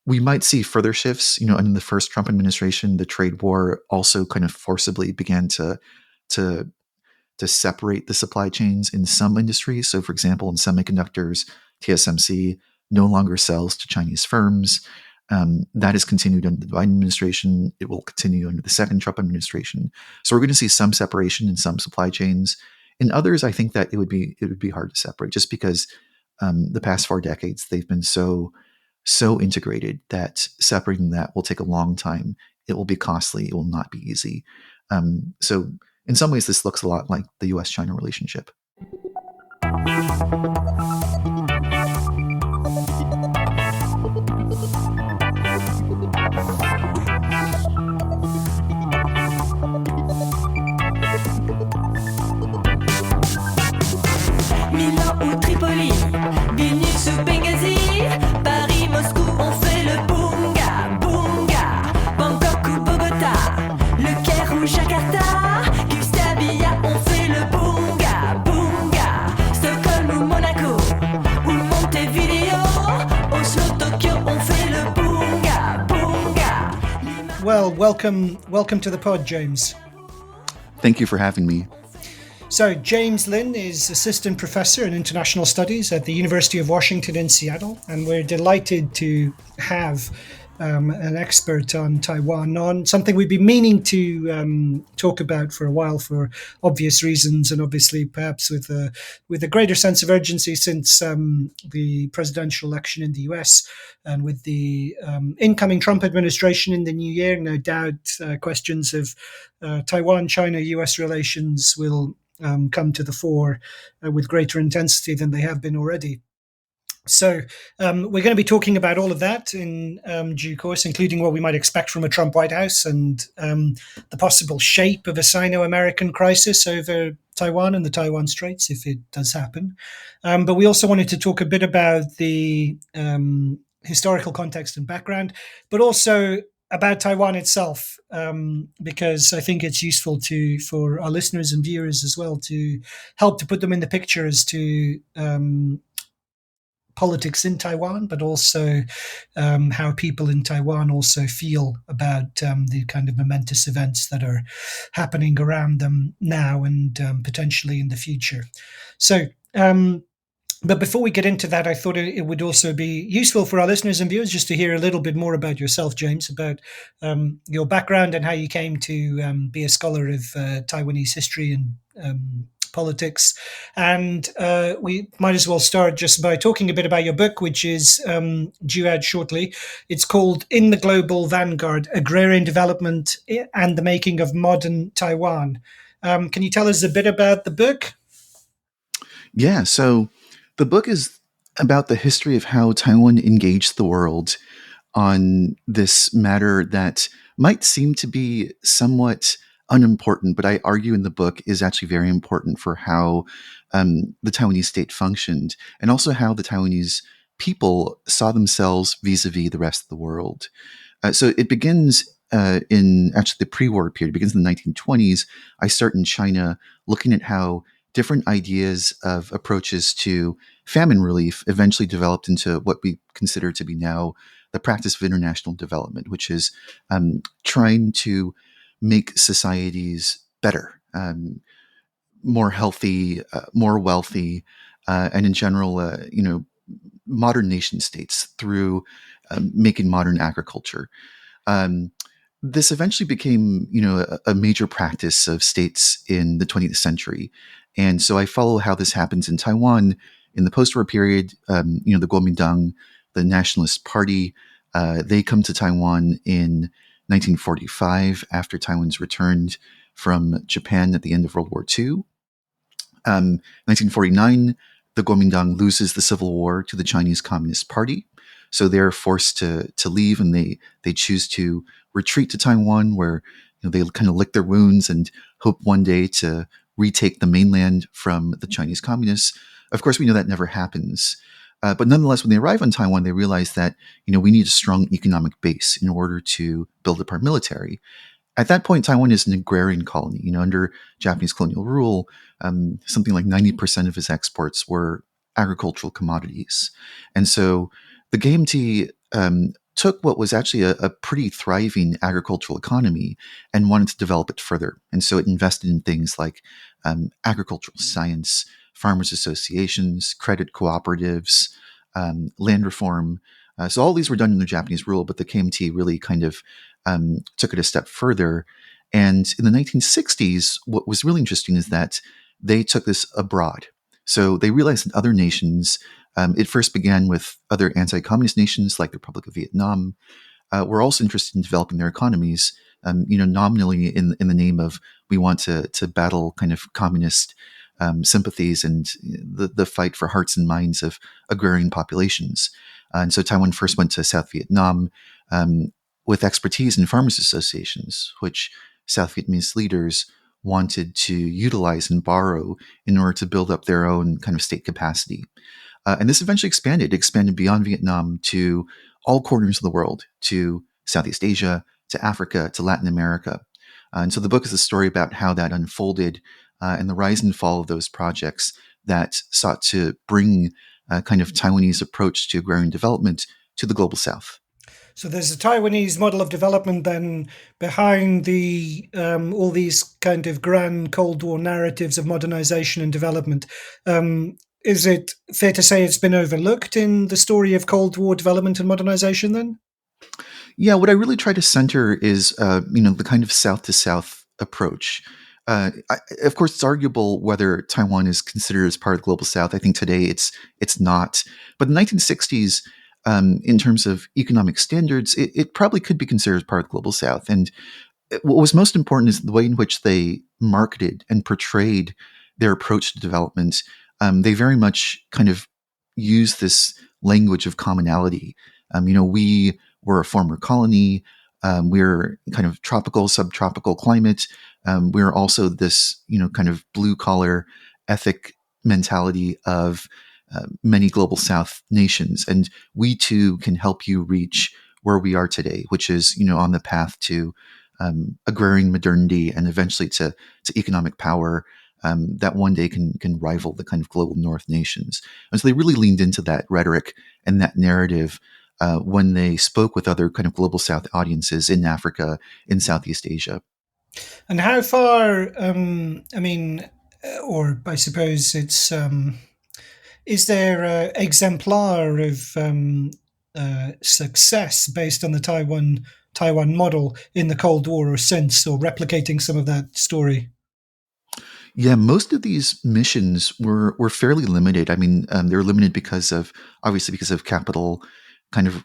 We might see further shifts. In the first Trump administration, the trade war also kind of forcibly began to separate the supply chains in some industries. So, for example, in semiconductors, TSMC no longer sells to Chinese firms. That has continued under the Biden administration. It will continue under the second Trump administration. So we're going to see some separation in some supply chains. In others, I think that it would be hard to separate, just because the past 4 decades they've been so integrated that separating that will take a long time. It will be costly. It will not be easy. So in some ways, this looks a lot like the U.S.-China relationship. Milan ou Tripoli, Vilnius ou Benghazi, Paris, Moscou, on fait le boonga, boonga. Bangkok ou Bogota, Le Caire ou Jakarta, Gustavia, on fait le boonga, boonga. Stockholm ou Monaco, ou Montevideo, Oslo, Tokyo, on fait le boonga, boonga. Well, welcome to the pod, James. Thank you for having me. So James Lin is Assistant Professor in International Studies at the University of Washington in Seattle, and we're delighted to have an expert on Taiwan, on something we've been meaning to talk about for a while for obvious reasons, and obviously perhaps with a greater sense of urgency since the presidential election in the US and with the incoming Trump administration in the new year. No doubt questions of Taiwan-China-US relations will come to the fore with greater intensity than they have been already. So we're going to be talking about all of that in due course, including what we might expect from a Trump White House and the possible shape of a Sino-American crisis over Taiwan and the Taiwan Straits, if it does happen. But we also wanted to talk a bit about the historical context and background, but also about Taiwan itself, because I think it's useful for our listeners and viewers as well to help to put them in the picture as to politics in Taiwan, but also how people in Taiwan also feel about the kind of momentous events that are happening around them now and potentially in the future. So, but before we get into that, I thought it would also be useful for our listeners and viewers just to hear a little bit more about yourself, James, about your background and how you came to be a scholar of Taiwanese history and politics. And we might as well start just by talking a bit about your book, which is due out shortly. It's called In the Global Vanguard, Agrarian Development and the Making of Modern Taiwan. Can you tell us a bit about the book? Yeah, so the book is about the history of how Taiwan engaged the world on this matter that might seem to be somewhat unimportant, but I argue in the book is actually very important for how the Taiwanese state functioned and also how the Taiwanese people saw themselves vis-a-vis the rest of the world. So it begins in actually the pre-war period. It begins in the 1920s. I start in China looking at how different ideas of approaches to famine relief eventually developed into what we consider to be now the practice of international development, which is trying to make societies better, more healthy, more wealthy, and in general, modern nation states through making modern agriculture. This eventually became, a major practice of states in the 20th century. And so I follow how this happens in Taiwan in the post-war period. The Kuomintang, the Nationalist Party, they come to Taiwan in 1945 after Taiwan's returned from Japan at the end of World War II. 1949, the Kuomintang loses the civil war to the Chinese Communist Party. So they're forced to leave, and they choose to retreat to Taiwan, where they kind of lick their wounds and hope one day to retake the mainland from the Chinese communists. Of course, we know that never happens. But nonetheless, when they arrive on Taiwan, they realize that, we need a strong economic base in order to build up our military. At that point, Taiwan is an agrarian colony. Under Japanese colonial rule, something like 90% of its exports were agricultural commodities. And so the KMT took what was actually a pretty thriving agricultural economy and wanted to develop it further. And so it invested in things like agricultural science, farmers associations, credit cooperatives, land reform. So all these were done in the Japanese rule, but the KMT really kind of took it a step further. And in the 1960s, what was really interesting is that they took this abroad. So they realized that other nations, it first began with other anti-communist nations like the Republic of Vietnam, were also interested in developing their economies, nominally in the name of we want to battle kind of communist sympathies and the fight for hearts and minds of agrarian populations. And so Taiwan first went to South Vietnam with expertise in farmers associations, which South Vietnamese leaders wanted to utilize and borrow in order to build up their own kind of state capacity. And this eventually expanded beyond Vietnam to all corners of the world, to Southeast Asia, to Africa, to Latin America. And so the book is a story about how that unfolded and the rise and fall of those projects that sought to bring a kind of Taiwanese approach to agrarian development to the global south. So there's a Taiwanese model of development then behind the all these kind of grand Cold War narratives of modernization and development. Is it fair to say it's been overlooked in the story of Cold War development and modernization then? Yeah, what I really try to center is, the kind of South to South approach. Of course, it's arguable whether Taiwan is considered as part of the global South. I think today it's not, but in the 1960s, in terms of economic standards, it probably could be considered as part of the global South. And what was most important is the way in which they marketed and portrayed their approach to development. They very much kind of use this language of commonality. We were a former colony. We're kind of tropical, subtropical climate. We're also this, kind of blue collar ethic mentality of many global South nations. And we too can help you reach where we are today, which is, on the path to agrarian modernity and eventually to economic power that one day can rival the kind of global North nations. And so they really leaned into that rhetoric and that narrative when they spoke with other kind of global South audiences in Africa, in Southeast Asia. And how far, or I suppose it's, is there an exemplar of success based on the Taiwan model in the Cold War or since, or replicating some of that story? Yeah, most of these missions were fairly limited. I mean, they were limited obviously because of capital, kind of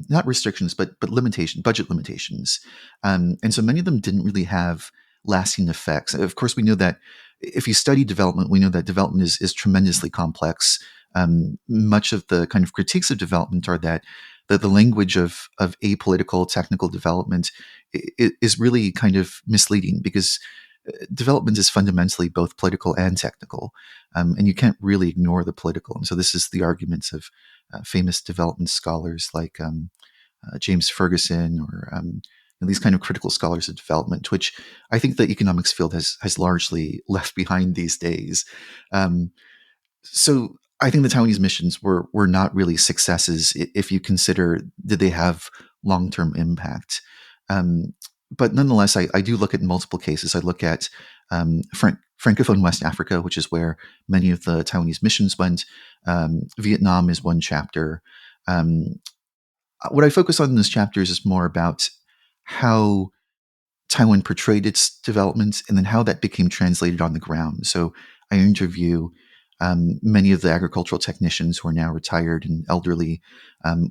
not restrictions, but budget limitations, and so many of them didn't really have lasting effects. Of course, we know that if you study development, we know that development is tremendously complex. Much of the kind of critiques of development are that the language of apolitical technical development is really kind of misleading because development is fundamentally both political and technical, and you can't really ignore the political. And so this is the arguments of famous development scholars like James Ferguson or these kind of critical scholars of development, which I think the economics field has largely left behind these days. So I think the Taiwanese missions were not really successes if you consider did they have long-term impact. But nonetheless, I do look at multiple cases. I look at Francophone West Africa, which is where many of the Taiwanese missions went. Vietnam is one chapter. What I focus on in those chapters is more about how Taiwan portrayed its development and then how that became translated on the ground. So I interview many of the agricultural technicians who are now retired and elderly,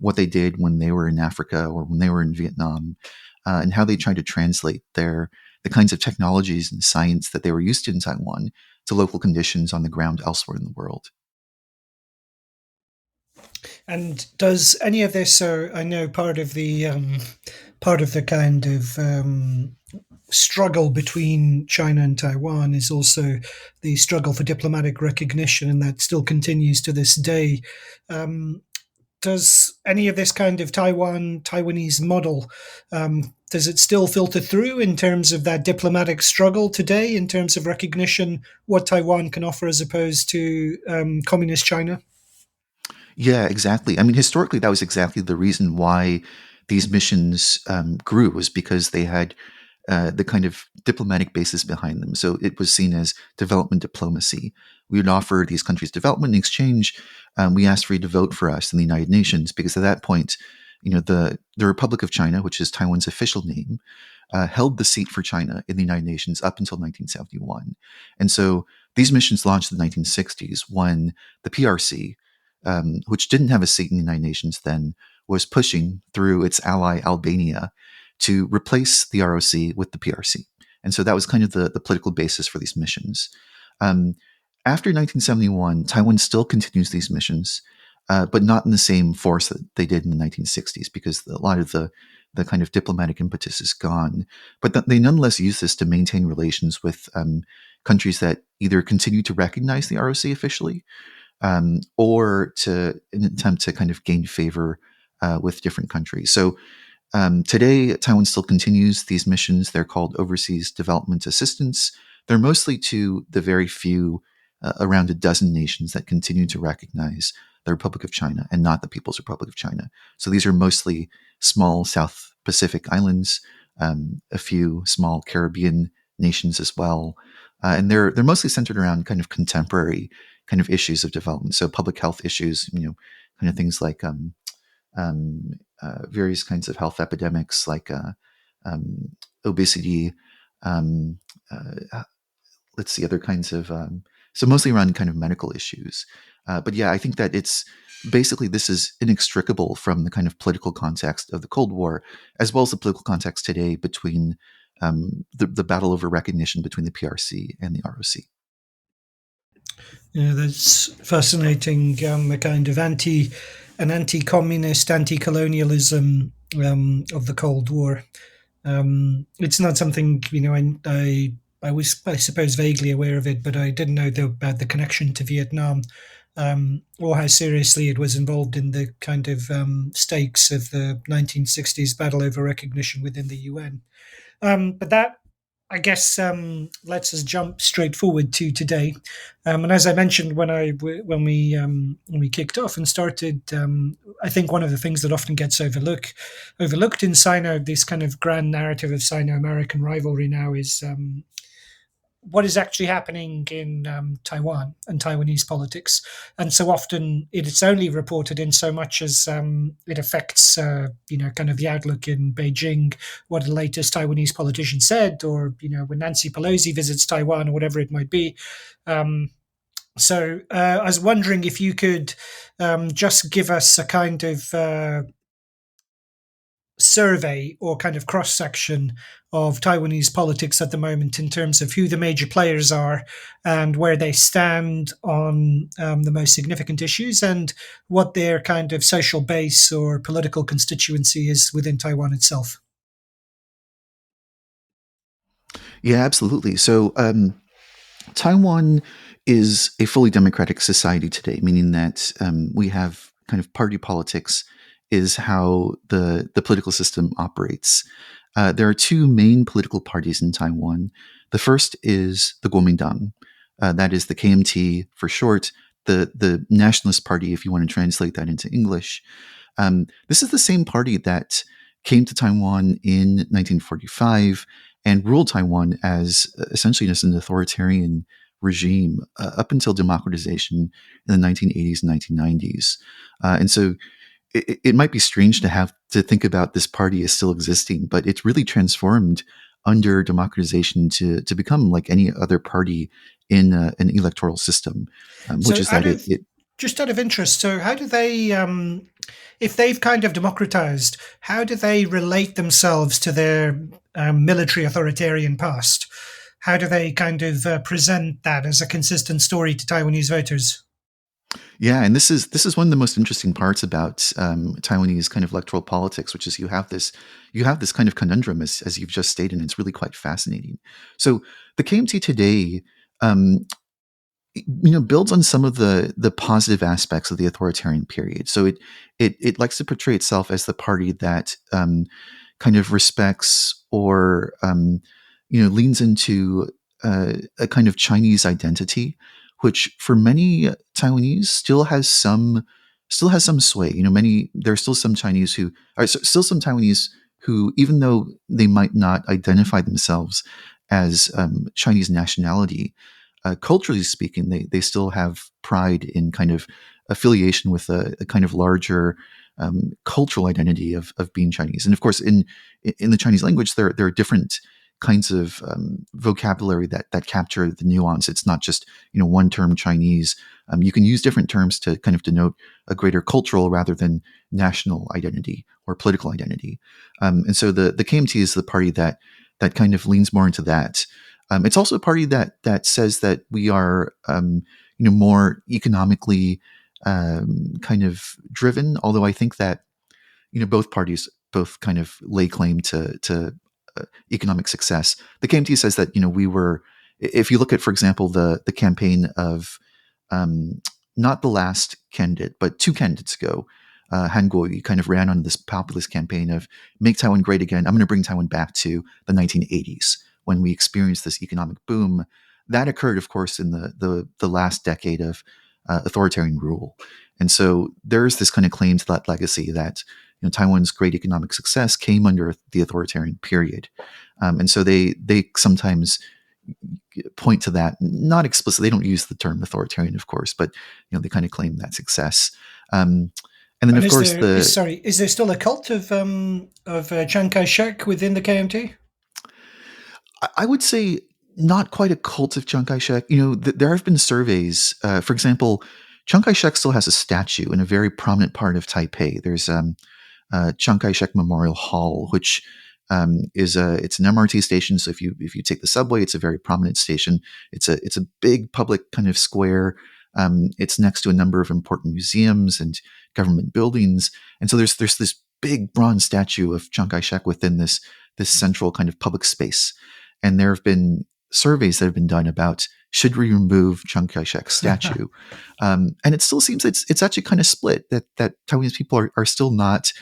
what they did when they were in Africa or when they were in Vietnam, and how they tried to translate the kinds of technologies and science that they were used to in Taiwan to local conditions on the ground elsewhere in the world. And does any of this? So I know part of the kind of struggle between China and Taiwan is also the struggle for diplomatic recognition, and that still continues to this day. Does any of this kind of Taiwanese model, does it still filter through in terms of that diplomatic struggle today, in terms of recognition, what Taiwan can offer as opposed to communist China? Yeah, exactly. I mean, historically, that was exactly the reason why these missions grew, was because they had the kind of diplomatic basis behind them. So it was seen as development diplomacy. We would offer these countries development in exchange. We asked for you to vote for us in the United Nations because at that point, the Republic of China, which is Taiwan's official name, held the seat for China in the United Nations up until 1971. And so these missions launched in the 1960s when the PRC, which didn't have a seat in the United Nations then, was pushing through its ally Albania to replace the ROC with the PRC. And so that was kind of the political basis for these missions. Um, After 1971, Taiwan still continues these missions, but not in the same force that they did in the 1960s, because a lot of the kind of diplomatic impetus is gone. But they nonetheless use this to maintain relations with countries that either continue to recognize the ROC officially, or to an attempt to kind of gain favor with different countries. So today, Taiwan still continues these missions. They're called Overseas Development Assistance. They're mostly to the very few, around a dozen nations that continue to recognize the Republic of China and not the People's Republic of China. So these are mostly small South Pacific islands, a few small Caribbean nations as well, and they're mostly centered around kind of contemporary kind of issues of development. So public health issues, kind of things like various kinds of health epidemics like um, obesity. Um, let's see, other kinds of, so mostly around kind of medical issues. But yeah, I think that it's basically, this is inextricable from the kind of political context of the Cold War, as well as the political context today between the battle over recognition between the PRC and the ROC. Yeah, that's fascinating. A kind of an anti-communist, anti-colonialism of the Cold War. It's not something I was, I suppose, vaguely aware of it, but I didn't know about the connection to Vietnam, or how seriously it was involved in the kind of stakes of the 1960s battle over recognition within the UN. But that, I guess, lets us jump straight forward to today. And as I mentioned when we kicked off and started, I think one of the things that often gets overlooked in Sino, this kind of grand narrative of Sino-American rivalry now, is what is actually happening in Taiwan and Taiwanese politics. And so often it's only reported in so much as it affects, kind of the outlook in Beijing, what the latest Taiwanese politician said, or, when Nancy Pelosi visits Taiwan or whatever it might be. Um, I was wondering if you could just give us a kind of survey or kind of cross section of Taiwanese politics at the moment in terms of who the major players are and where they stand on the most significant issues and what their kind of social base or political constituency is within Taiwan itself. Yeah, absolutely. So Taiwan is a fully democratic society today, meaning that we have kind of party politics is how the political system operates. There are two main political parties in Taiwan. The first is the Kuomintang, that is the KMT for short, the Nationalist Party, if you want to translate that into English. This is the same party that came to Taiwan in 1945 and ruled Taiwan as essentially as an authoritarian regime up until democratization in the 1980s and 1990s. And so it might be strange to have to think about this party as still existing, but it's really transformed under democratization to become like any other party in an electoral system, which So, is that just out of interest, so how do they, if they've kind of democratized, how do they relate themselves to their military authoritarian past? How do they kind of present that as a consistent story to Taiwanese voters? yeah, and this is one of the most interesting parts about Taiwanese kind of electoral politics, which is you have this kind of conundrum as you've just stated, and it's really quite fascinating. So the KMT today, um, builds on some of the positive aspects of the authoritarian period. So it likes to portray itself as the party that kind of respects or leans into a kind of Chinese identity, which for many Taiwanese still has some still has some sway. Many there are still some Chinese who are still some Taiwanese who, even though they might not identify themselves as Chinese nationality, culturally speaking, they still have pride in kind of affiliation with a kind of larger cultural identity of being Chinese. And of course, in the Chinese language, there are different kinds of vocabulary that capture the nuance. It's not just one term Chinese. You can use different terms to kind of denote a greater cultural rather than national identity or political identity. And so the KMT is the party that kind of leans more into that. It's also a party that says that we are more economically kind of driven. Although I think that both parties both kind of lay claim to economic success. The KMT says that we were, if you look at, for example, the campaign of not the last candidate, but two candidates ago, Han Kuo-yu kind of ran on this populist campaign of make Taiwan great again. I'm going to bring Taiwan back to the 1980s when we experienced this economic boom. That occurred, of course, in the last decade of authoritarian rule. And so there's this kind of claim to that legacy that Taiwan's great economic success came under the authoritarian period. And so they sometimes point to that, not explicitly. They don't use the term authoritarian, of course, but they kind of claim that success. And then, And of course, is there still a cult of Chiang Kai-shek within the KMT? I would say not quite a cult of Chiang Kai-shek. There have been surveys. For example, Chiang Kai-shek still has a statue in a very prominent part of Taipei. There's Chiang Kai-shek Memorial Hall, which it's an MRT station. So if you take the subway, it's a very prominent station. It's a big public kind of square. It's next to a number of important museums and government buildings, and so there's this big bronze statue of Chiang Kai-shek within this central kind of public space. And there have been surveys that have been done about should we remove Chiang Kai-shek's statue, and it still seems it's actually kind of split. That Taiwanese people are still not,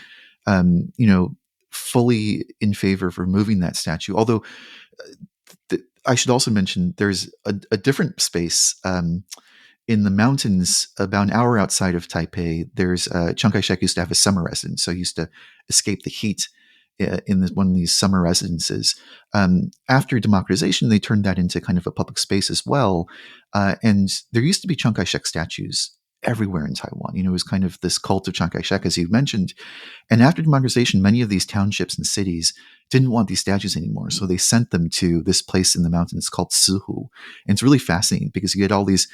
fully in favor of removing that statue. Although I should also mention there's a different space. In the mountains, about an hour outside of Taipei, there's Chiang Kai-shek used to have a summer residence, so he used to escape the heat in one of these summer residences. After democratization, they turned that into kind of a public space as well, and there used to be Chiang Kai-shek statues everywhere in Taiwan. It was kind of this cult of Chiang Kai-shek, as you mentioned. And after democratization, many of these townships and cities didn't want these statues anymore, so they sent them to this place in the mountains called Sihu. And it's really fascinating because you get all these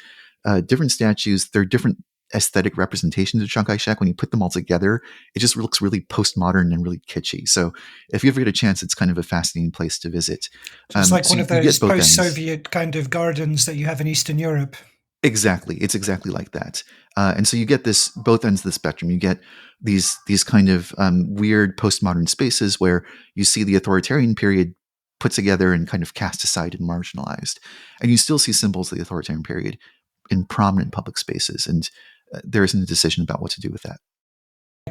different statues. They're different aesthetic representations of Chiang Kai-shek. When you put them all together, it just looks really postmodern and really kitschy. So if you ever get a chance, it's kind of a fascinating place to visit. It's like so one of you get those both ends. post-Soviet kind of gardens that you have in Eastern Europe. Exactly. It's exactly like that. And so you get this both ends of the spectrum. You get these kind of weird postmodern spaces where you see the authoritarian period put together and kind of cast aside and marginalized. And you still see symbols of the authoritarian period in prominent public spaces. And there isn't a decision about what to do with that.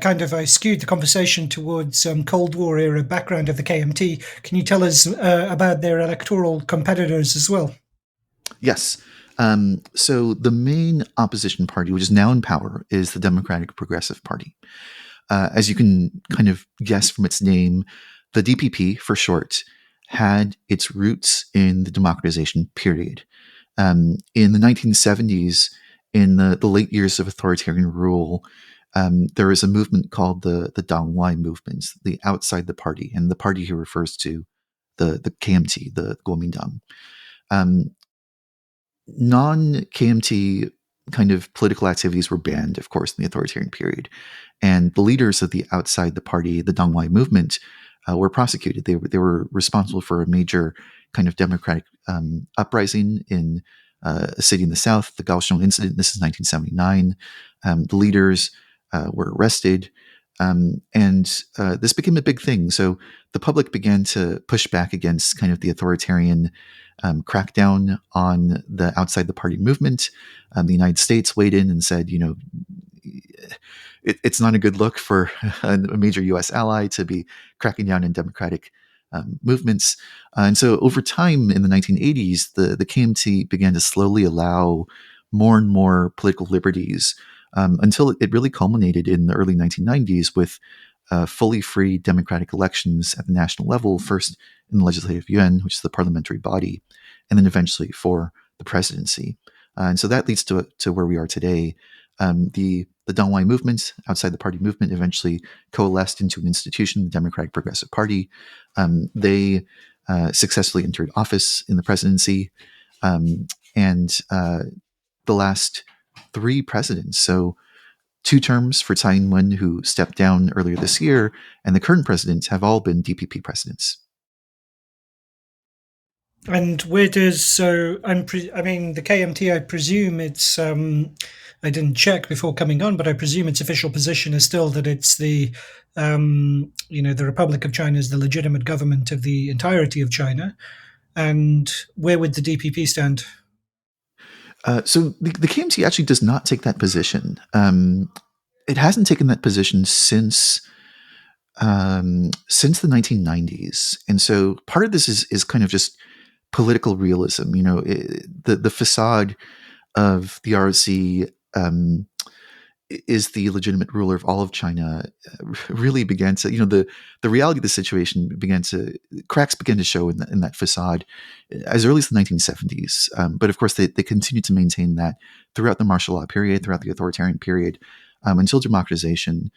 I skewed the conversation towards Cold War era background of the KMT. Can you tell us about their electoral competitors as well? Yes. So the main opposition party, which is now in power, is the Democratic Progressive Party. As you can kind of guess from its name, the DPP, for short, had its roots in the democratization period. In the 1970s, in the late years of authoritarian rule, there was a movement called the Dangwai movement, the outside the party, and the party here refers to the KMT, the Kuomintang. Non-KMT kind of political activities were banned, of course, in the authoritarian period. And the leaders of the outside the party, the Dangwai movement, were prosecuted. They were responsible for a major kind of democratic uprising in a city in the south, the Kaohsiung incident. This is 1979. The leaders were arrested, and this became a big thing. So the public began to push back against kind of the authoritarian crackdown on the outside the party movement. The United States weighed in and said, it's not a good look for a major U.S. ally to be cracking down on democratic movements. And so over time in the 1980s, the KMT began to slowly allow more and more political liberties until it really culminated in the early 1990s with fully free democratic elections at the national level, first in the Legislative Yuan, which is the parliamentary body, and then eventually for the presidency. And so that leads to where we are today. The Dongwai movement, outside the party movement, eventually coalesced into an institution, the Democratic Progressive Party. They successfully entered office in the presidency, and the last three presidents, so 2 terms for Tsai Ing-wen, who stepped down earlier this year, and the current president have all been DPP presidents. And where does so I mean the KMT? I presume it's. I didn't check before coming on, but I presume its official position is still that it's the, the Republic of China is the legitimate government of the entirety of China. And where would the DPP stand? So the KMT actually does not take that position. It hasn't taken that position since the 1990s, and so part of this is kind of just political realism. The facade of the ROC is the legitimate ruler of all of China really began to, the reality of the situation cracks began to show in that facade as early as the 1970s. But of course, they continued to maintain that throughout the martial law period, throughout the authoritarian period, until democratization.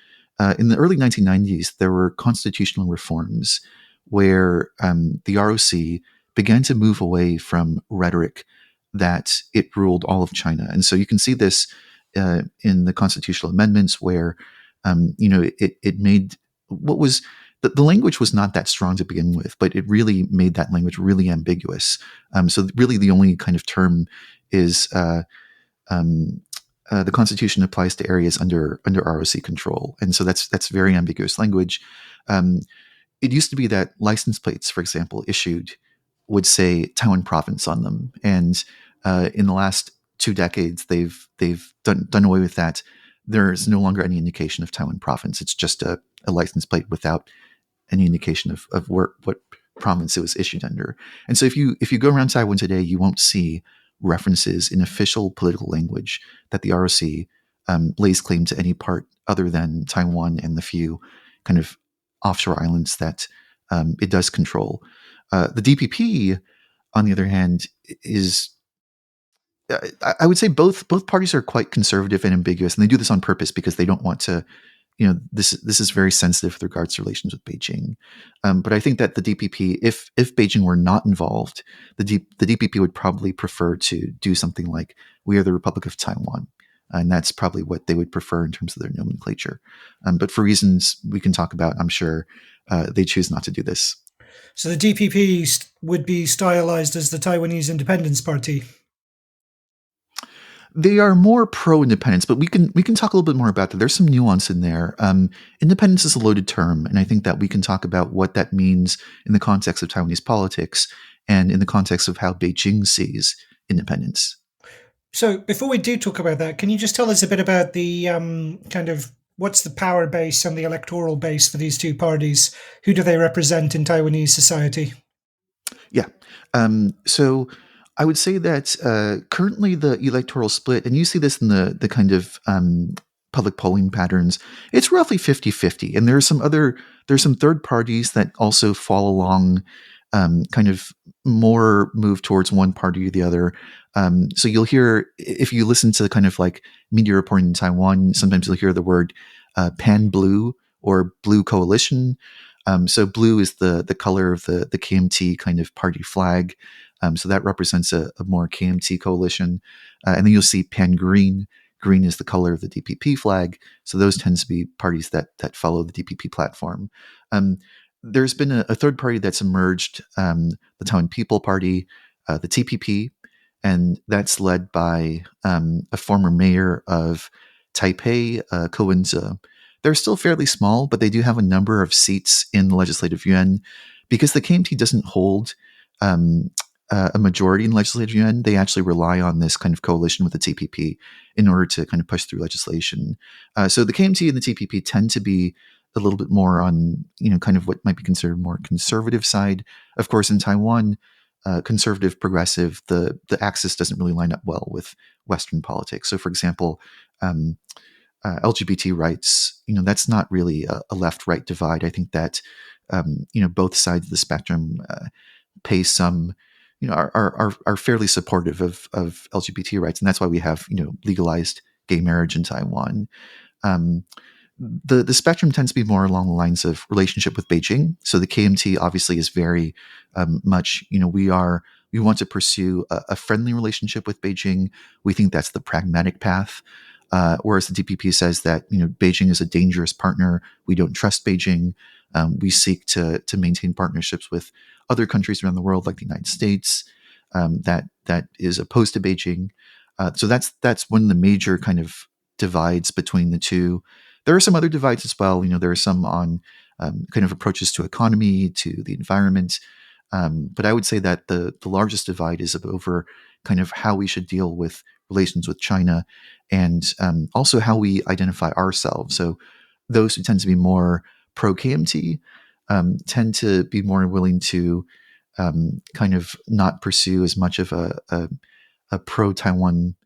In the early 1990s, there were constitutional reforms where the ROC began to move away from rhetoric that it ruled all of China. And so you can see this in the constitutional amendments where, it made what was the language was not that strong to begin with, but it really made that language really ambiguous. So really the only kind of term is the Constitution applies to areas under ROC control. And so that's very ambiguous language. It used to be that license plates, for example, issued would say Taiwan province on them. And in the last 2 decades, they've done away with that. There's no longer any indication of Taiwan province. It's just a license plate without any indication of what province it was issued under. And so if you go around Taiwan today, you won't see references in official political language that the ROC lays claim to any part other than Taiwan and the few kind of offshore islands that it does control. The DPP, on the other hand, is I would say both parties are quite conservative and ambiguous, and they do this on purpose because they don't want to. This is very sensitive with regards to relations with Beijing. But I think that the DPP, if Beijing were not involved, the DPP would probably prefer to do something like "We are the Republic of Taiwan," and that's probably what they would prefer in terms of their nomenclature. But for reasons we can talk about, I'm sure they choose not to do this. So the DPP would be stylized as the Taiwanese Independence Party. They are more pro-independence, but we can talk a little bit more about that. There's some nuance in there. Independence is a loaded term, and I think that we can talk about what that means in the context of Taiwanese politics and in the context of how Beijing sees independence. So before we do talk about that, can you just tell us a bit about the kind of what's the power base and the electoral base for these two parties? Who do they represent in Taiwanese society? Yeah. So I would say that currently the electoral split, and you see this in the kind of public polling patterns, it's roughly 50-50. And there's some third parties that also fall along kind of more move towards one party or the other. So you'll hear, if you listen to kind of like media reporting in Taiwan, sometimes you'll hear the word pan-blue or blue coalition. So blue is the color of the KMT kind of party flag. So that represents a more KMT coalition. And then you'll see pan-green. Green is the color of the DPP flag. So those tend to be parties that follow the DPP platform. There's been a third party that's emerged, the Taiwan People Party, the TPP, and that's led by a former mayor of Taipei, Ko Wen-je. They're still fairly small, but they do have a number of seats in the Legislative Yuan. Because the KMT doesn't hold a majority in Legislative Yuan, they actually rely on this kind of coalition with the TPP in order to kind of push through legislation. So the KMT and the TPP tend to be a little bit more on, kind of what might be considered more conservative side. Of course, in Taiwan, conservative, progressive, the axis doesn't really line up well with Western politics. So, for example, um, LGBT rights, that's not really a left-right divide. I think that both sides of the spectrum pay some, are fairly supportive of LGBT rights, and that's why we have legalized gay marriage in Taiwan. Um, the spectrum tends to be more along the lines of relationship with Beijing. So the KMT obviously is very much, we want to pursue a friendly relationship with Beijing. We think that's the pragmatic path. Whereas the DPP says that Beijing is a dangerous partner. We don't trust Beijing. We seek to maintain partnerships with other countries around the world, like the United States, that is opposed to Beijing. So that's one of the major kind of divides between the two. There are some other divides as well. There are some on kind of approaches to economy, to the environment. But I would say that the largest divide is over kind of how we should deal with relations with China, and also how we identify ourselves. So those who tend to be more pro KMT tend to be more willing to kind of not pursue as much of a pro Taiwan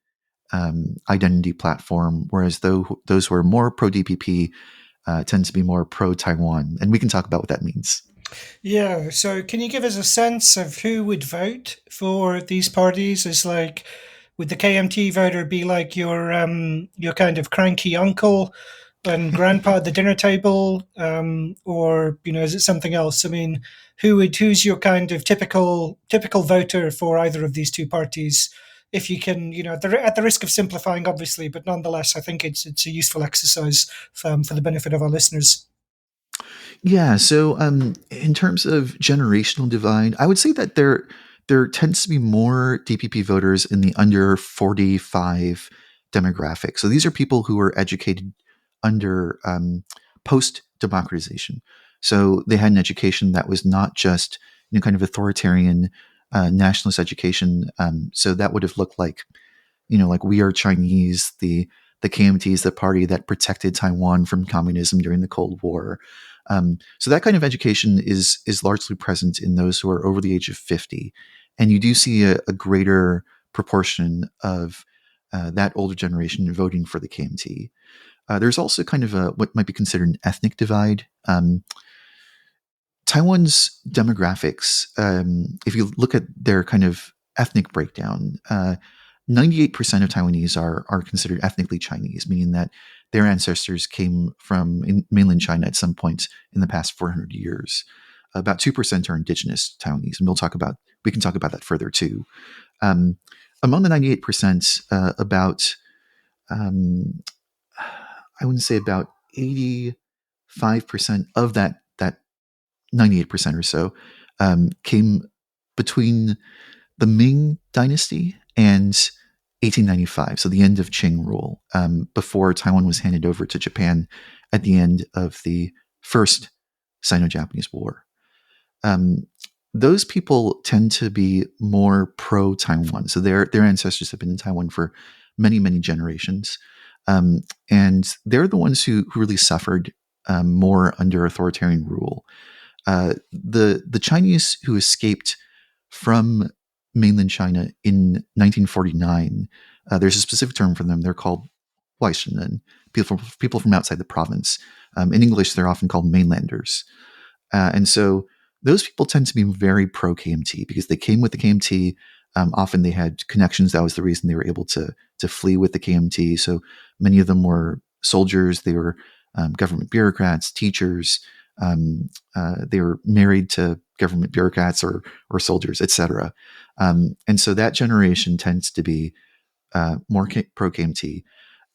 identity platform, whereas those who are more pro DPP tend to be more pro Taiwan, and we can talk about what that means. Yeah. So, can you give us a sense of who would vote for these parties? Is like, would the KMT voter be like your kind of cranky uncle and grandpa at the dinner table, or is it something else? I mean, who's your kind of typical voter for either of these two parties? If you can, at the risk of simplifying, obviously, but nonetheless, I think it's a useful exercise for the benefit of our listeners. Yeah. So, in terms of generational divide, I would say that there tends to be more DPP voters in the under 45 demographic. So these are people who are educated under post democratization. So they had an education that was not just kind of authoritarian nationalist education. So that would have looked like We Are Chinese, the KMT is the party that protected Taiwan from communism during the Cold War. So that kind of education is largely present in those who are over the age of 50, and you do see a greater proportion of that older generation voting for the KMT. There's also kind of what might be considered an ethnic divide. Taiwan's demographics, if you look at their kind of ethnic breakdown, 98% of Taiwanese are considered ethnically Chinese, meaning that their ancestors came from mainland China at some point in the past 400 years. About 2% are indigenous Taiwanese, and we can talk about that further too. Um, Among the 98%, about I wouldn't say about 85% of that 98% or so came between the Ming Dynasty and 1895, so the end of Qing rule, before Taiwan was handed over to Japan at the end of the First Sino-Japanese War. Um, those people tend to be more pro-Taiwan, so their ancestors have been in Taiwan for many, many generations, and they're the ones who really suffered more under authoritarian rule. The Chinese who escaped from mainland China in 1949, there's a specific term for them. They're called Huaishenan, people from outside the province. In English, they're often called mainlanders. And so those people tend to be very pro KMT because they came with the KMT. Often they had connections. That was the reason they were able to flee with the KMT. So many of them were soldiers. They were government bureaucrats, teachers. They were married to government bureaucrats or soldiers, etc. And so that generation tends to be more pro KMT.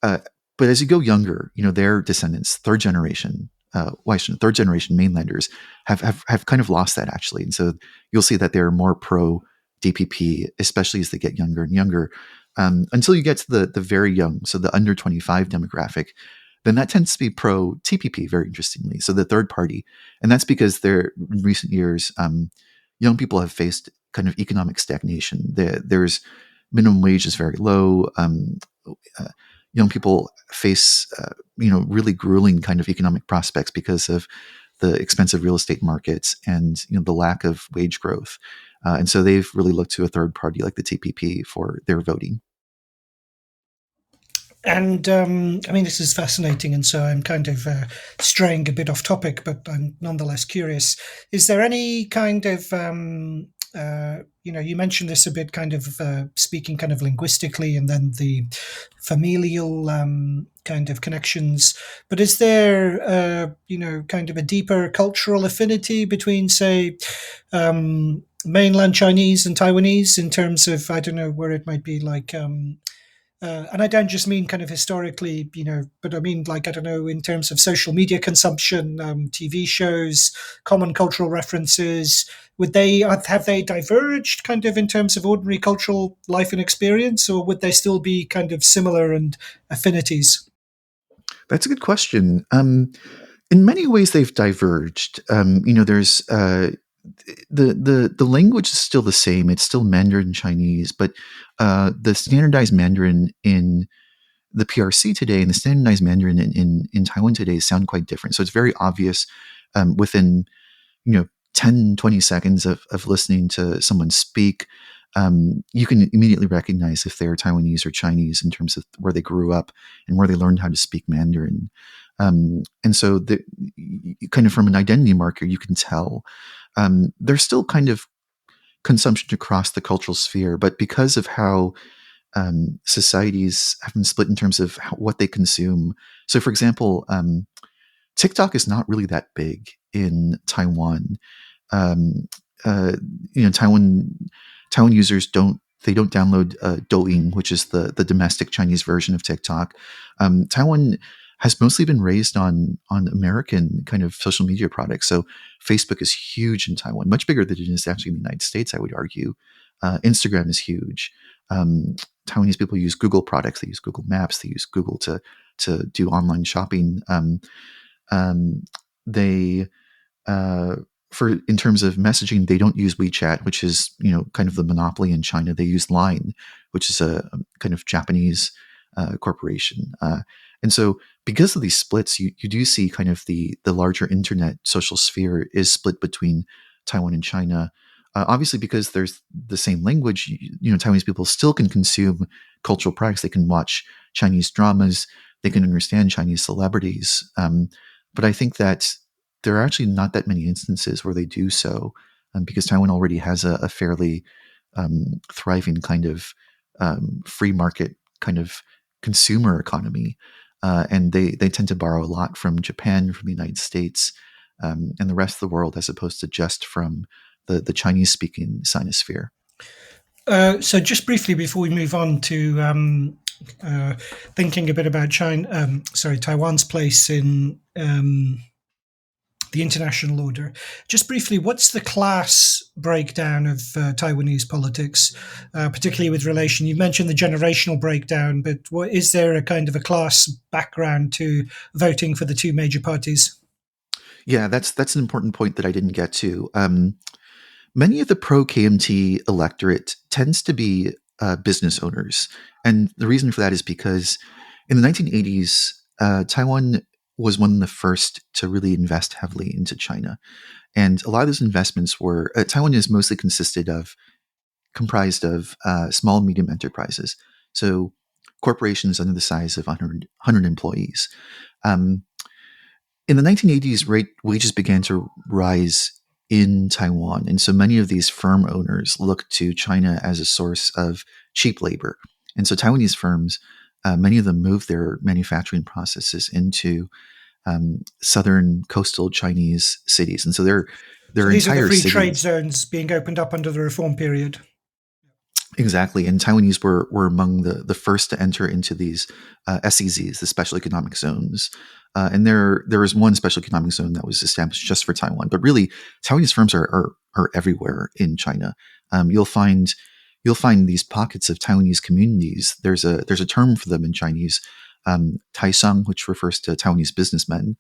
But as you go younger, their descendants, third generation mainlanders, have kind of lost that actually, and so you'll see that they're more pro DPP, especially as they get younger and younger, until you get to the very young, so the under 25 demographic. Then that tends to be pro TPP, very interestingly. So the third party, and that's because in recent years, young people have faced kind of economic stagnation. There's minimum wage is very low. Young people face really grueling kind of economic prospects because of the expensive real estate markets and the lack of wage growth. And so they've really looked to a third party like the TPP for their voting. And I mean, this is fascinating, and so I'm kind of straying a bit off topic, but I'm nonetheless curious. Is there any kind of you mentioned this a bit, kind of speaking kind of linguistically, and then the familial kind of connections. But is there, kind of a deeper cultural affinity between, say, mainland Chinese and Taiwanese in terms of, I don't know, where it might be like, and I don't just mean kind of historically, but I mean, like, I don't know, in terms of social media consumption, TV shows, common cultural references. Would they have they diverged kind of in terms of ordinary cultural life and experience, or would they still be kind of similar and affinities? That's a good question. In many ways, they've diverged. There's the language is still the same. It's still Mandarin Chinese, but the standardized Mandarin in the PRC today and the standardized Mandarin in Taiwan today sound quite different. So it's very obvious within 10, 20 seconds of listening to someone speak. You can immediately recognize if they're Taiwanese or Chinese in terms of where they grew up and where they learned how to speak Mandarin. And so, kind of from an identity marker, you can tell. There's still kind of consumption across the cultural sphere, but because of how societies have been split in terms of what they consume. So, for example, TikTok is not really that big in Taiwan. Um, Taiwan users don't download Douyin, which is the domestic Chinese version of TikTok. Taiwan has mostly been raised on American kind of social media products. So Facebook is huge in Taiwan, much bigger than it is actually in the United States, I would argue. Instagram is huge. Taiwanese people use Google products. They use Google Maps. They use Google to do online shopping. They for in terms of messaging, they don't use WeChat, which is kind of the monopoly in China. They use Line, which is a kind of Japanese corporation. And so, because of these splits, you do see kind of the larger internet social sphere is split between Taiwan and China. Obviously, because there's the same language, Taiwanese people still can consume cultural products. They can watch Chinese dramas. They can understand Chinese celebrities. But I think that there are actually not that many instances where they do so, because Taiwan already has a fairly thriving kind of free market kind of consumer economy. And they tend to borrow a lot from Japan, from the United States, and the rest of the world, as opposed to just from the Chinese-speaking sinosphere. So, just briefly before we move on to thinking a bit about Taiwan's place in the international order. Just briefly, what's the class breakdown of Taiwanese politics, particularly with relation? You mentioned the generational breakdown, but is there a kind of a class background to voting for the two major parties? Yeah, that's an important point that I didn't get to. Many of the pro-KMT electorate tends to be business owners. And the reason for that is because in the 1980s, Taiwan was one of the first to really invest heavily into China. And a lot of those investments were, Taiwan is mostly comprised of small and medium enterprises. So corporations under the size of 100 employees. In the 1980s, wages began to rise in Taiwan. And so many of these firm owners looked to China as a source of cheap labor. And so Taiwanese firms, many of them moved their manufacturing processes into southern coastal Chinese cities. And so their So these are the entire free cities, trade zones being opened up under the reform period. exactly. And Taiwanese were among the first to enter into these SEZs, the special economic zones. And there is one special economic zone that was established just for Taiwan. But really, Taiwanese firms are everywhere in China. You'll find these pockets of Taiwanese communities. There's a term for them in Chinese, Taisang, which refers to Taiwanese businessmen.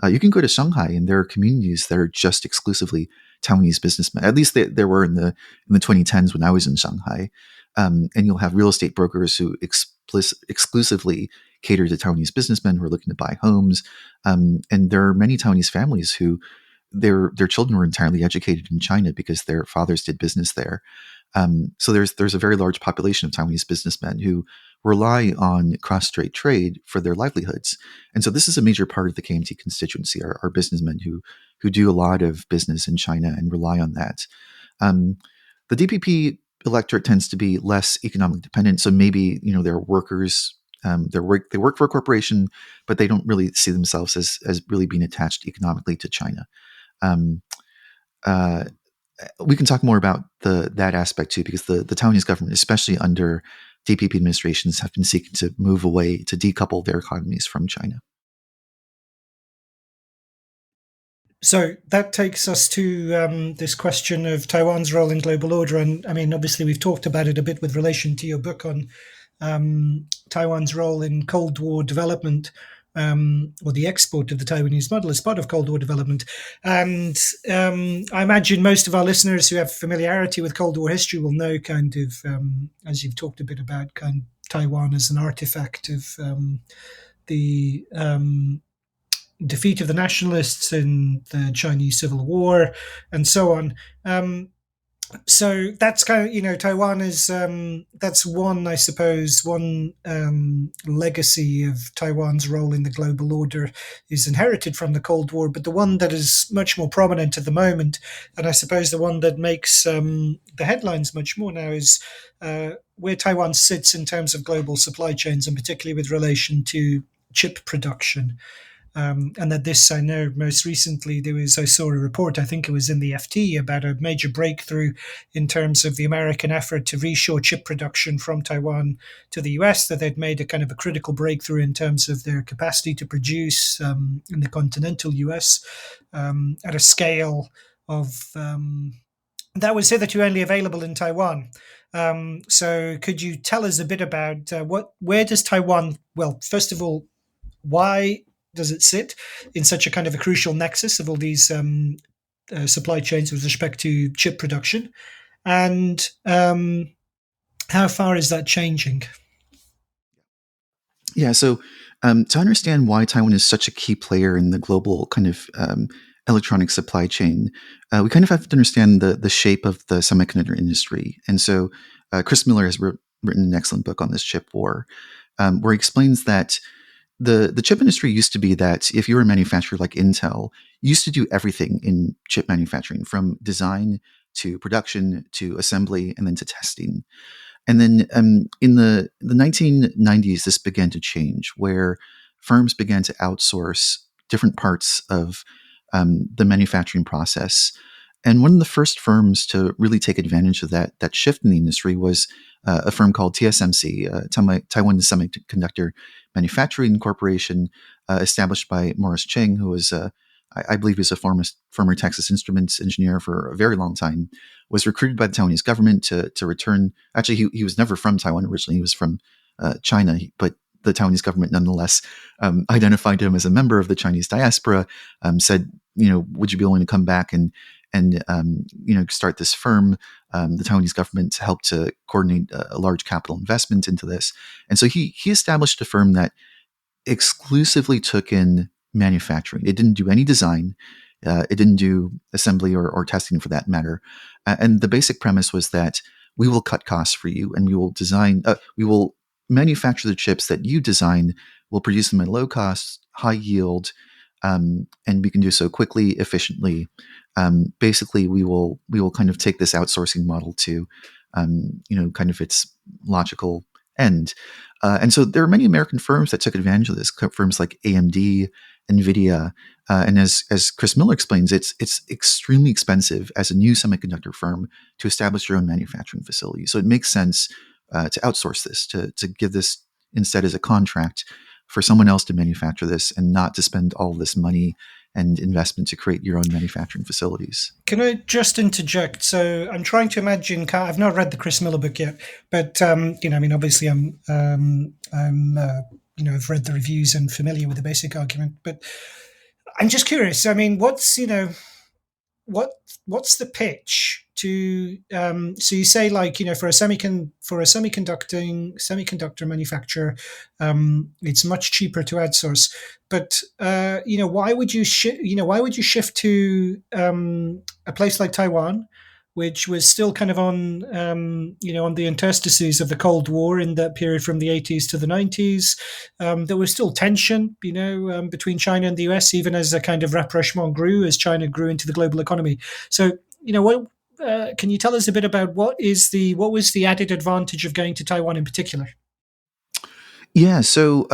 You can go to Shanghai, and there are communities that are just exclusively Taiwanese businessmen. At least there were in the 2010s when I was in Shanghai. And you'll have real estate brokers who exclusively cater to Taiwanese businessmen who are looking to buy homes. And there are many Taiwanese families who their children were entirely educated in China because their fathers did business there. So there's a very large population of Taiwanese businessmen who rely on cross-strait trade for their livelihoods, and so this is a major part of the KMT constituency are businessmen who do a lot of business in China and rely on that. Um, the DPP electorate tends to be less economically dependent, so maybe they're workers. They work for a corporation, but they don't really see themselves as really being attached economically to China. Um, uh, we can talk more about that aspect too, because the Taiwanese government, especially under DPP administrations, have been seeking to move away to decouple their economies from China. So that takes us to this question of Taiwan's role in global order. And I mean, obviously, we've talked about it a bit with relation to your book on Taiwan's role in Cold War development, or the export of the Taiwanese model as part of Cold War development. And I imagine most of our listeners who have familiarity with Cold War history will know kind of, as you've talked a bit about, kind of Taiwan as an artifact of the defeat of the nationalists in the Chinese Civil War and so on. So that's kind of, Taiwan is that's one, I suppose, one legacy of Taiwan's role in the global order is inherited from the Cold War, but the one that is much more prominent at the moment, and I suppose the one that makes the headlines much more now, is where Taiwan sits in terms of global supply chains, and particularly with relation to chip production. And that this, I know, most recently I saw a report, I think it was in the FT, about a major breakthrough in terms of the American effort to reshore chip production from Taiwan to the US, that they'd made a kind of a critical breakthrough in terms of their capacity to produce in the continental US at a scale of that was hitherto only available in Taiwan. So could you tell us a bit about where does Taiwan, well, first of all, why does it sit in such a kind of a crucial nexus of all these supply chains with respect to chip production? And how far is that changing? Yeah, so to understand why Taiwan is such a key player in the global kind of electronic supply chain, we kind of have to understand the shape of the semiconductor industry. And so Chris Miller has written an excellent book on this chip war, where he explains that the chip industry used to be that if you were a manufacturer like Intel, you used to do everything in chip manufacturing, from design to production to assembly and then to testing. And then in the 1990s, this began to change, where firms began to outsource different parts of the manufacturing process. And one of the first firms to really take advantage of that shift in the industry was a firm called TSMC, Taiwan Semiconductor Manufacturing Corporation, established by Morris Chang, who was I believe he was a former Texas Instruments engineer for a very long time, was recruited by the Taiwanese government to return. Actually, he was never from Taiwan originally. He was from China, but the Taiwanese government nonetheless identified him as a member of the Chinese diaspora, said, would you be willing to come back and start this firm? The Taiwanese government helped to coordinate a large capital investment into this. And so he established a firm that exclusively took in manufacturing. It didn't do any design. It didn't do assembly or testing for that matter. And the basic premise was that we will cut costs for you, and we will manufacture the chips that you design. We'll produce them at low cost, high yield, and we can do so quickly, efficiently. Basically, we will kind of take this outsourcing model to, kind of its logical end. And so there are many American firms that took advantage of this, firms like AMD, NVIDIA, and as Chris Miller explains, it's extremely expensive as a new semiconductor firm to establish your own manufacturing facility. So it makes sense to outsource this, to give this instead as a contract for someone else to manufacture this, and not to spend all this money and investment to create your own manufacturing facilities. Can I just interject? So I'm trying to imagine. I've not read the Chris Miller book yet, but obviously I've read the reviews and familiar with the basic argument. But I'm just curious. I mean, what's the pitch to so you say, like, for a semiconductor manufacturer, it's much cheaper to outsource. But why would you shift to a place like Taiwan, which was still kind of on on the interstices of the Cold War in that period from the 80s to the 90s. There was still tension, between China and the US, even as a kind of rapprochement grew, as China grew into the global economy. So, what can you tell us a bit about what was the added advantage of going to Taiwan in particular? Yeah, so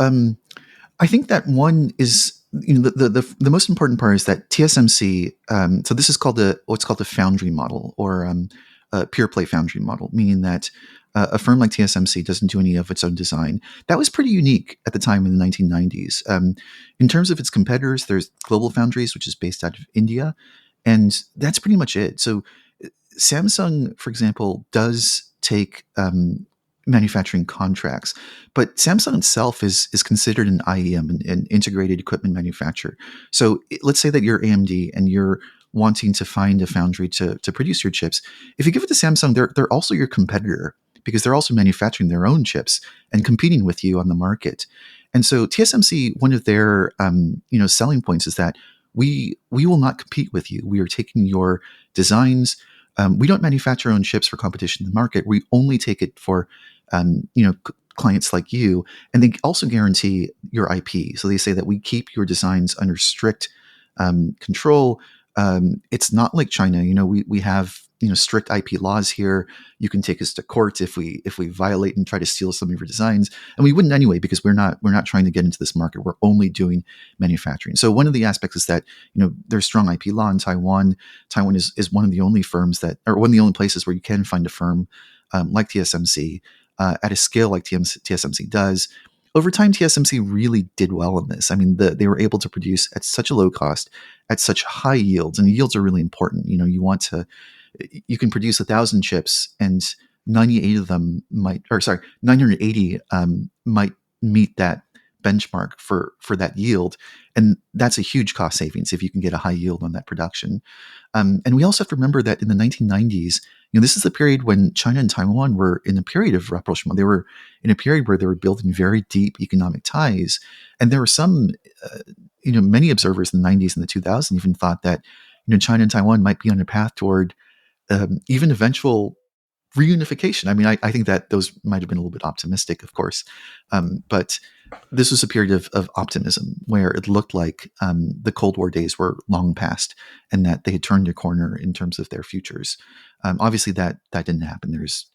I think that one is the most important part is that TSMC. So this is called what's called the foundry model, or a pure play foundry model, meaning that a firm like TSMC doesn't do any of its own design. That was pretty unique at the time in the 1990s. In terms of its competitors, there's Global Foundries, which is based out of India, and that's pretty much it. So Samsung, for example, does take manufacturing contracts, but Samsung itself is considered an IEM, an integrated equipment manufacturer. So let's say that you're AMD and you're wanting to find a foundry to produce your chips. If you give it to Samsung, they're also your competitor, because they're also manufacturing their own chips and competing with you on the market. And so TSMC, one of their selling points is that we will not compete with you. We are taking your designs. We don't manufacture our own chips for competition in the market. We only take it for clients like you, and they also guarantee your IP. So they say that we keep your designs under strict control. It's not like China. We have strict IP laws here. You can take us to court if we violate and try to steal some of your designs, and we wouldn't anyway, because we're not trying to get into this market. We're only doing manufacturing. So one of the aspects is that there's strong IP law in Taiwan. Taiwan is one of the only one of the only places where you can find a firm like TSMC at a scale like TSMC does. Over time, TSMC really did well in this. I mean, they were able to produce at such a low cost, at such high yields, and yields are really important. You can produce 1,000 chips, and 980 might meet that benchmark for that yield, and that's a huge cost savings if you can get a high yield on that production. And we also have to remember that in the 1990s, this is the period when China and Taiwan were in a period of rapprochement. They were in a period where they were building very deep economic ties, and there were some, many observers in the 90s and the 2000s even thought that China and Taiwan might be on a path toward even eventual reunification. I mean, I think that those might have been a little bit optimistic, of course, but this was a period of optimism where it looked like the Cold War days were long past, and that they had turned a corner in terms of their futures. Obviously, that didn't happen. There's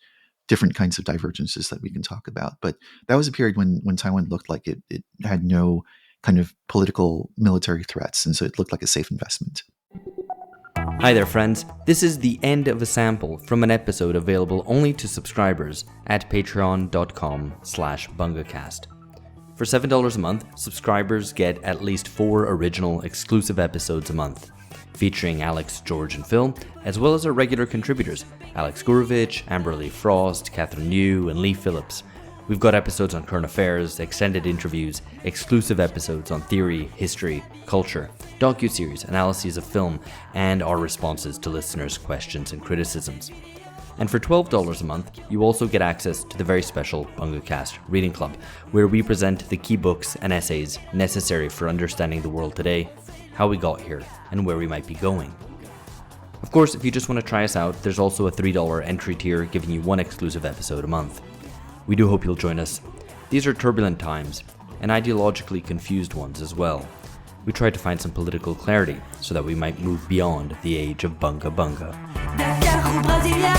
different kinds of divergences that we can talk about, but that was a period when Taiwan looked like it had no kind of political military threats, and so it looked like a safe investment. Hi there, friends. This is the end of a sample from an episode available only to subscribers at patreon.com/bungacast. For $7 a month, subscribers get at least 4 original exclusive episodes a month, featuring Alex, George, and Phil, as well as our regular contributors, Alex Gurovich, Amberly Frost, Catherine New, and Lee Phillips. We've got episodes on current affairs, extended interviews, exclusive episodes on theory, history, culture, docuseries, analyses of film, and our responses to listeners' questions and criticisms. And for $12 a month, you also get access to the very special BungaCast Reading Club, where we present the key books and essays necessary for understanding the world today, how we got here, and where we might be going. Of course, if you just want to try us out, there's also a $3 entry tier giving you 1 exclusive episode a month. We do hope you'll join us. These are turbulent times, and ideologically confused ones as well. We tried to find some political clarity so that we might move beyond the age of bunga bunga. Dakar ou Brasilia,